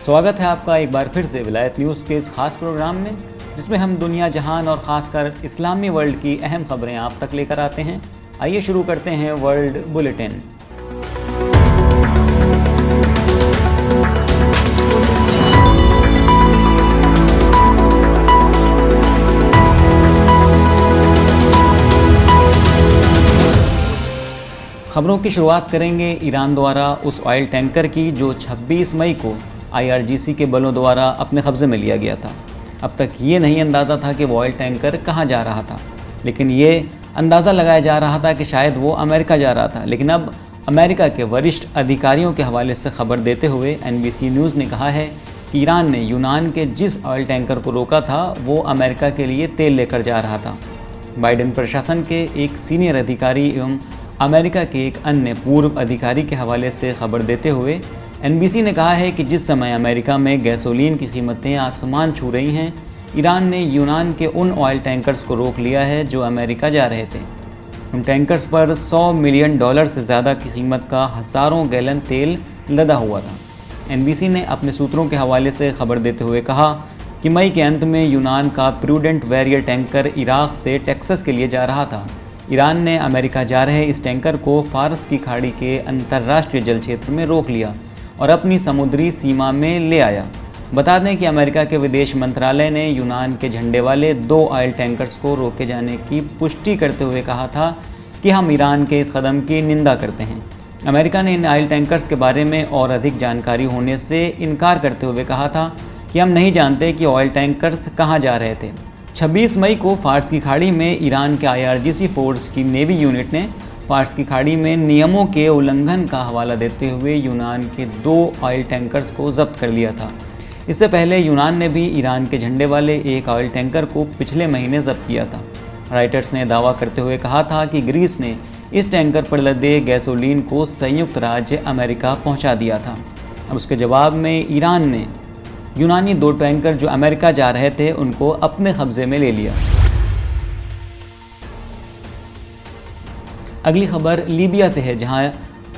स्वागत है आपका एक बार फिर से विलायत न्यूज़ के इस खास प्रोग्राम में, जिसमें हम दुनिया जहान और ख़ासकर इस्लामी वर्ल्ड की अहम खबरें आप तक लेकर आते हैं। आइए शुरू करते हैं वर्ल्ड बुलेटिन। खबरों की शुरुआत करेंगे ईरान द्वारा उस ऑयल टैंकर की जो 26 मई को IRGC के बलों द्वारा अपने कब्ज़े में लिया गया था। अब तक ये नहीं अंदाज़ा था कि वो ऑयल टैंकर कहाँ जा रहा था, लेकिन ये अंदाज़ा लगाया जा रहा था कि शायद वो अमेरिका जा रहा था। लेकिन अब अमेरिका के वरिष्ठ अधिकारियों के हवाले से खबर देते हुए NBC न्यूज़ ने कहा है कि ईरान ने यूनान के जिस ऑयल टैंकर को रोका था वो अमेरिका के लिए तेल लेकर जा रहा था। बाइडेन प्रशासन के एक सीनियर अधिकारी एवं अमेरिका के एक अन्य पूर्व अधिकारी के हवाले से खबर देते हुए NBC ने कहा है कि जिस समय अमेरिका में गैसोलीन की कीमतें आसमान छू रही हैं, ईरान ने यूनान के उन ऑयल टैंकर्स को रोक लिया है जो अमेरिका जा रहे थे। उन टैंकर्स पर $100 मिलियन से ज़्यादा की कीमत का हज़ारों गैलन तेल लदा हुआ था। NBC ने अपने सूत्रों के हवाले से खबर देते हुए कहा कि मई के अंत में यूनान का प्रूडेंट वैरियर टैंकर इराक से टेक्सास के लिए जा रहा था। ईरान ने अमेरिका जा रहे इस टैंकर को फारस की खाड़ी के अंतर्राष्ट्रीय जल क्षेत्र में रोक लिया और अपनी समुद्री सीमा में ले आया। बता दें कि अमेरिका के विदेश मंत्रालय ने यूनान के झंडे वाले 2 ऑयल टैंकर्स को रोके जाने की पुष्टि करते हुए कहा था कि हम ईरान के इस कदम की निंदा करते हैं। अमेरिका ने इन ऑयल टैंकर्स के बारे में और अधिक जानकारी होने से इनकार करते हुए कहा था कि हम नहीं जानते कि ऑयल टैंकर्स कहाँ जा रहे थे। 26 मई को फारस की खाड़ी में ईरान के IRGC फोर्स की नेवी यूनिट ने फारस की खाड़ी में नियमों के उल्लंघन का हवाला देते हुए यूनान के 2 ऑयल टैंकर्स को जब्त कर लिया था। इससे पहले यूनान ने भी ईरान के झंडे वाले एक ऑयल टैंकर को पिछले महीने जब्त किया था। राइटर्स ने दावा करते हुए कहा था कि ग्रीस ने इस टैंकर पर लदे गैसोलीन को संयुक्त राज्य अमेरिका पहुँचा दिया था। अब उसके जवाब में ईरान ने यूनानी 2 टैंकर जो अमेरिका जा रहे थे उनको अपने कब्जे में ले लिया। अगली खबर लीबिया से है, जहां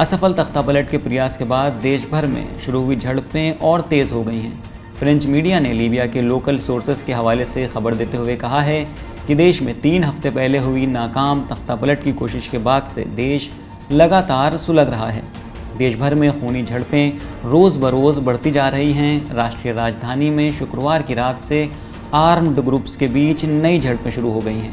असफल तख्तापलट के प्रयास के बाद देश भर में शुरू हुई झड़पें और तेज़ हो गई हैं। फ्रेंच मीडिया ने लीबिया के लोकल सोर्सेस के हवाले से खबर देते हुए कहा है कि देश में 3 हफ्ते पहले हुई नाकाम तख्तापलट की कोशिश के बाद से देश लगातार सुलग रहा है। देश भर में खूनी झड़पें रोज़ बरोज़ बढ़ती जा रही हैं। राष्ट्रीय राजधानी में शुक्रवार की रात से आर्म्ड ग्रुप्स के बीच नई झड़पें शुरू हो गई हैं।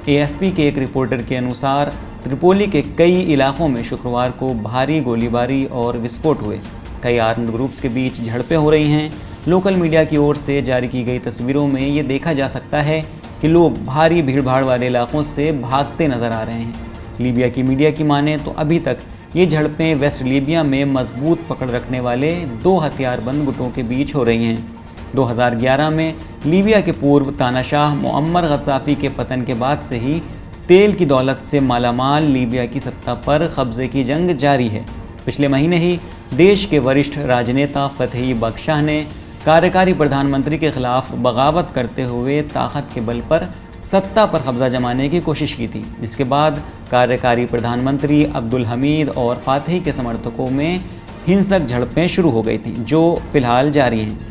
AFP के एक रिपोर्टर के अनुसार त्रिपोली के कई इलाकों में शुक्रवार को भारी गोलीबारी और विस्फोट हुए। कई आर्म्ड ग्रुप्स के बीच झड़पें हो रही हैं। लोकल मीडिया की ओर से जारी की गई तस्वीरों में ये देखा जा सकता है कि लोग भारी भीड़भाड़ वाले इलाकों से भागते नजर आ रहे हैं। लीबिया की मीडिया की माने तो अभी तक ये झड़पें वेस्ट लीबिया में मजबूत पकड़ रखने वाले 2 हथियारबंद गुटों के बीच हो रही हैं। 2011 में लीबिया के पूर्व तानाशाह मुअम्मर गद्दाफी के पतन के बाद से ही तेल की दौलत से मालामाल लीबिया की सत्ता पर कब्जे की जंग जारी है। पिछले महीने ही देश के वरिष्ठ राजनेता फतही बख्शाह ने कार्यकारी प्रधानमंत्री के खिलाफ बगावत करते हुए ताकत के बल पर सत्ता पर कब्जा जमाने की कोशिश की थी, जिसके बाद कार्यकारी प्रधानमंत्री अब्दुल हमीद और फातही के समर्थकों में हिंसक झड़पें शुरू हो गई थी, जो फिलहाल जारी हैं।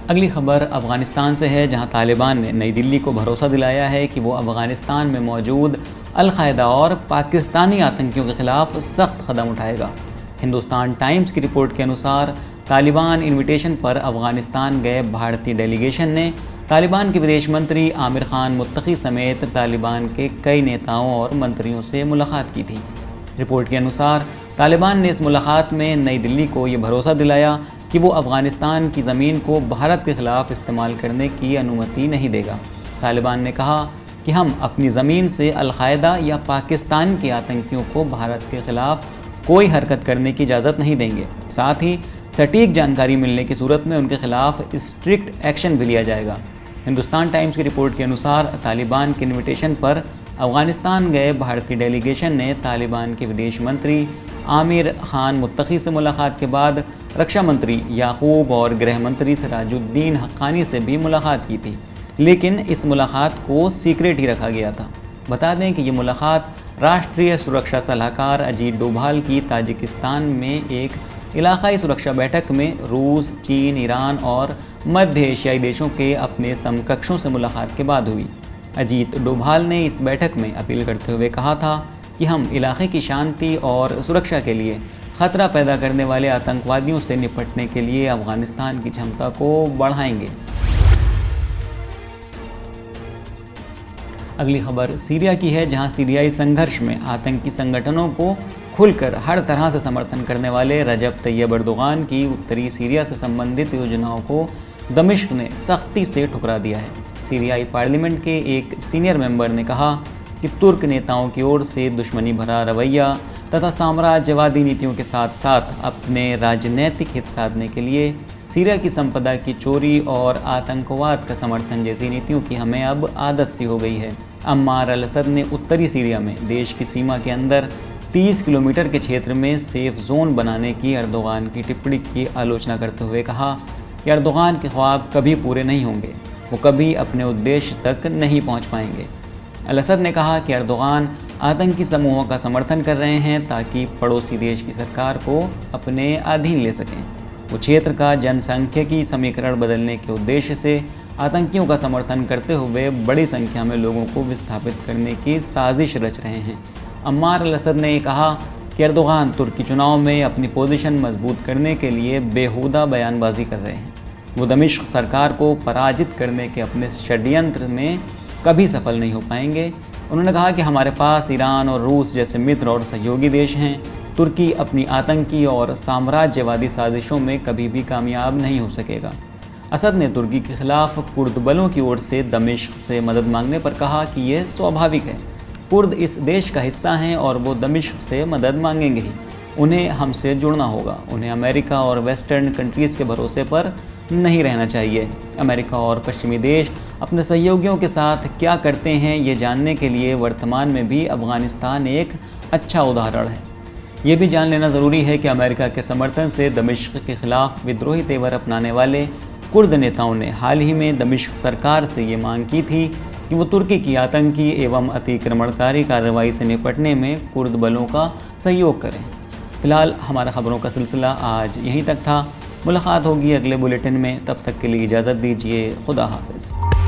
अगली खबर अफ़गानिस्तान से है, जहां तालिबान ने नई दिल्ली को भरोसा दिलाया है कि वो अफ़गानिस्तान में मौजूद अल-कायदा और पाकिस्तानी आतंकियों के खिलाफ सख्त कदम उठाएगा। हिंदुस्तान टाइम्स की रिपोर्ट के अनुसार तालिबान इन्विटेशन पर अफ़गानिस्तान गए भारतीय डेलीगेशन ने तालिबान के विदेश मंत्री आमिर खान मुत्तकी समेत तालिबान के कई नेताओं और मंत्रियों से मुलाकात की थी। रिपोर्ट के अनुसार तालिबान ने इस मुलाकात में नई दिल्ली को ये भरोसा दिलाया कि वो अफ़गानिस्तान की ज़मीन को भारत के ख़िलाफ़ इस्तेमाल करने की अनुमति नहीं देगा। तालिबान ने कहा कि हम अपनी ज़मीन से अल-कायदा या पाकिस्तान के आतंकियों को भारत के ख़िलाफ़ कोई हरकत करने की इजाज़त नहीं देंगे। साथ ही सटीक जानकारी मिलने की सूरत में उनके खिलाफ स्ट्रिक्ट एक्शन भी लिया जाएगा। हिंदुस्तान टाइम्स की रिपोर्ट के अनुसार तालिबान के इन्विटेशन पर अफ़गानिस्तान गए भारतीय डेलीगेशन ने तालिबान के विदेश मंत्री आमिर खान मुत्तकी से मुलाकात के बाद रक्षा मंत्री याकूब और गृह मंत्री सिराजुद्दीन हक्कानी से भी मुलाकात की थी, लेकिन इस मुलाकात को सीक्रेट ही रखा गया था। बता दें कि ये मुलाकात राष्ट्रीय सुरक्षा सलाहकार अजीत डोभाल की ताजिकिस्तान में एक इलाकाई सुरक्षा बैठक में रूस, चीन, ईरान और मध्य एशियाई देशों के अपने समकक्षों से मुलाकात के बाद हुई। अजीत डोभाल ने इस बैठक में अपील करते हुए कहा था कि हम इलाके की शांति और सुरक्षा के लिए खतरा पैदा करने वाले आतंकवादियों से निपटने के लिए अफगानिस्तान की क्षमता को बढ़ाएंगे। अगली खबर सीरिया की है, जहां सीरियाई संघर्ष में आतंकी संगठनों को खुलकर हर तरह से समर्थन करने वाले रजब तैयब अर्दोगान की उत्तरी सीरिया से संबंधित योजनाओं को दमिश्क ने सख्ती से ठुकरा दिया है। सीरियाई पार्लियामेंट के एक सीनियर मेंबर ने कहा कि तुर्क नेताओं की ओर से दुश्मनी भरा रवैया तथा साम्राज्यवादी नीतियों के साथ साथ अपने राजनीतिक हित साधने के लिए सीरिया की संपदा की चोरी और आतंकवाद का समर्थन जैसी नीतियों की हमें अब आदत सी हो गई है। अम्मार अल-असद ने उत्तरी सीरिया में देश की सीमा के अंदर 30 किलोमीटर के क्षेत्र में सेफ जोन बनाने की अर्दोगान की टिप्पणी की आलोचना करते हुए कहा कि अर्दोगान के ख्वाब कभी पूरे नहीं होंगे, वो कभी अपने उद्देश्य तक नहीं पहुंच पाएंगे। अल-असद ने कहा कि अर्दोगान आतंकी समूहों का समर्थन कर रहे हैं ताकि पड़ोसी देश की सरकार को अपने अधीन ले सकें। वो क्षेत्र का जनसंख्यिकी समीकरण बदलने के उद्देश्य से आतंकियों का समर्थन करते हुए बड़ी संख्या में लोगों को विस्थापित करने की साजिश रच रहे हैं। अम्मार अल-असद ने कहा कि अर्दोगान तुर्की चुनाव में अपनी पोजीशन मजबूत करने के लिए बेहुदा बयानबाजी कर रहे हैं। वो दमिश्क सरकार को पराजित करने के अपने षड्यंत्र में कभी सफल नहीं हो पाएंगे। उन्होंने कहा कि हमारे पास ईरान और रूस जैसे मित्र और सहयोगी देश हैं। तुर्की अपनी आतंकी और साम्राज्यवादी साजिशों में कभी भी कामयाब नहीं हो सकेगा। असद ने तुर्की के खिलाफ कुर्द बलों की ओर से दमिश्क से मदद मांगने पर कहा कि यह स्वाभाविक है। कुर्द इस देश का हिस्सा हैं और वो दमिश्क से मदद मांगेंगे ही। उन्हें हमसे जुड़ना होगा। उन्हें अमेरिका और वेस्टर्न कंट्रीज़ के भरोसे पर नहीं रहना चाहिए। अमेरिका और पश्चिमी देश अपने सहयोगियों के साथ क्या करते हैं ये जानने के लिए वर्तमान में भी अफगानिस्तान एक अच्छा उदाहरण है। ये भी जान लेना ज़रूरी है कि अमेरिका के समर्थन से दमिश्क के खिलाफ विद्रोही तेवर अपनाने वाले कुर्द नेताओं ने हाल ही में दमिश्क सरकार से ये मांग की थी कि वो तुर्की की आतंकी एवं अतिक्रमणकारी कार्रवाई से निपटने में कुर्द बलों का सहयोग करें। फिलहाल हमारा खबरों का सिलसिला आज यहीं तक था। मुलाकात होगी अगले बुलेटिन में, तब तक के लिए इजाज़त दीजिए। खुदा हाफिज़।